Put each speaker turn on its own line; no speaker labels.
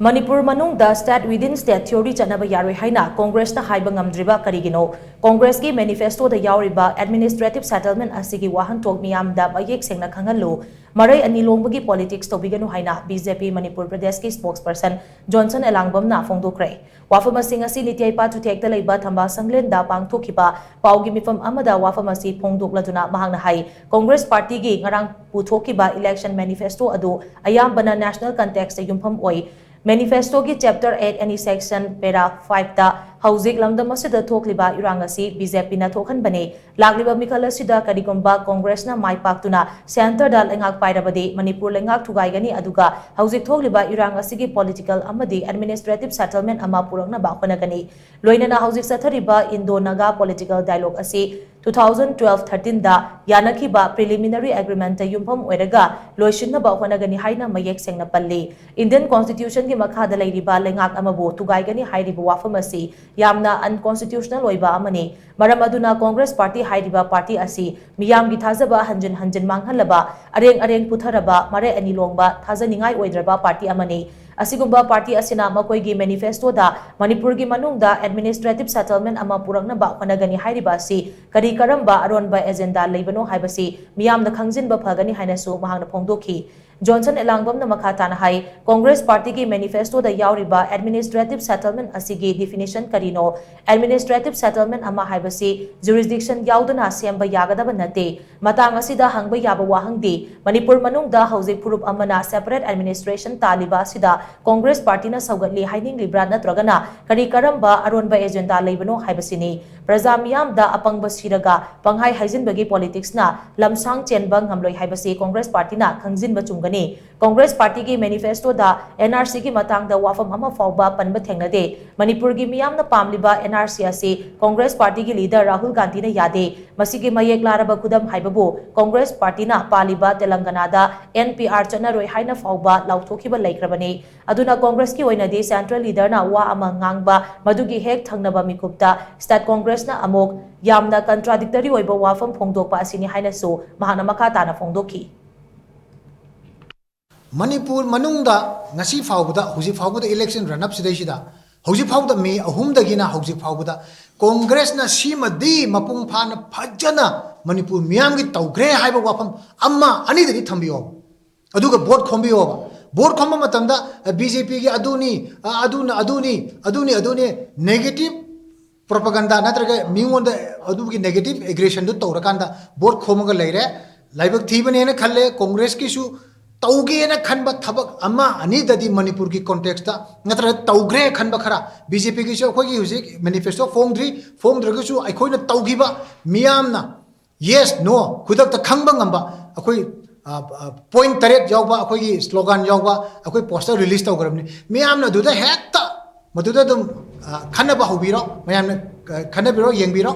Manipur manungda state within state theory Chatnaba Yaroi Haina Congress na Haiba Ngamdriba Karigino Congress ki manifesto da yauriba administrative settlement asigi wahantok miyamda mayek sengna khanganlu marai ani longbagi politics tobiganu haina BJP Manipur Pradesh ki spokesperson Johnson Elangbam na phongdokre wafam asi nitiyai pa tutekta leiba thamba sanglenda pangthokiba paugi mifam amada wafam asi phongdokladuna mahangna hai Congress party gi ngarang puthokiba election manifesto adu ayambana national context yumpham oi Manifesto ki Chapter 8 any Section Para 5 ta Hauzik lamdam asida thokliba irangasi BJP na thokhan bane lagliba mikhala sida karigomba Congress na maipaktuna center dal engak pairabadi Manipur lengak thugaigani aduga hauzik thokliba irangasi ki political amadi administrative settlement ama purakna ba khonagani loinana hauzik sathariba Indo Naga political dialogue asi 2012-13 da yanakhiba preliminary agreement ta yumpham oiraga loishinna ba khonagani haina mayek sengna palli Indian Constitution ki makhada leiriba lengak amabu thugaigani hairiba wafam asi yamna unconstitutional oiba amani maram aduna Congress party hairiba party asi miyam gi thazaba hanjin manghalaba areng putharaba mare ani longba thazaningai oidraba party amani asigumba party asina makoi gi manifesto da Manipur gi manungda administrative settlement ama purakna ba khonagani hairiba si kari karamba aronba agenda leibano haibasi miyam na khangjinba phagani hainasu mahangna phongdokhi Johnson Elangbam na makhatana hai Congress party ki manifesto da yauriba administrative settlement asigi definition karino administrative settlement ama haibasi jurisdiction yaudana semba yagadaba nate matang asida hangba yaba wahangdi Manipur manungda hauzik purup amana separate administration taliba sida Congress party na saugatli haining libra natragana kari karamba aronba agenda leibano haibasini Praja miyam da apangba siraga panghai haijinbagi politics na lamsang chenba ngamloi haibasi Congress party na khangjinba chungani Congress party ki manifesto da NRC ki matang da wafam ama fawba panba thengnade Manipur gi miyam na pamliba NRC asi Congress party ki leader Rahul Gandhi na yade masigi mayek laraba khudam haibabu Congress party na paliba Telangana da NPR Yaroi Haina fawba lauthokhiba laikrabani aduna Congress ki oinadi central leader na wa ama ngangba madugi hek thangnaba mikupta state Congress na amok yamna contradictory oiba wafam phongdokpa asini hainasu mahana makhatana phongdokhi
Manipur manungda ngasi fawbuda huji fawbuda election run up sidai huji fawda me ahumdagina huji fawbuda Congress na simadi mapung phana phajana Manipur miyam gi tawgre haiba wafam amma ani dani thambiyo aduga vote khombiyo vote khomba matamda BJP gi aduni negative propaganda natraga mingonda adugi negative aggression do tawrakanda vote khomaga leire laibak thibane na khalle Congress ki su Tauge na khanba thabak ama ani dadi Manipur ki context ta natra taugre khanba khara BJP ki so khogi husi manifesto form 3 gi su ai khoina taugiba miyam na yes no khudak ta khangba ngamba akhoi point taret jawba akhoi gi slogan jawba akhoi poster release taw garabni miyam na duda hekta maduda dum khanaba hobiro mayam na khanabiro yengbiro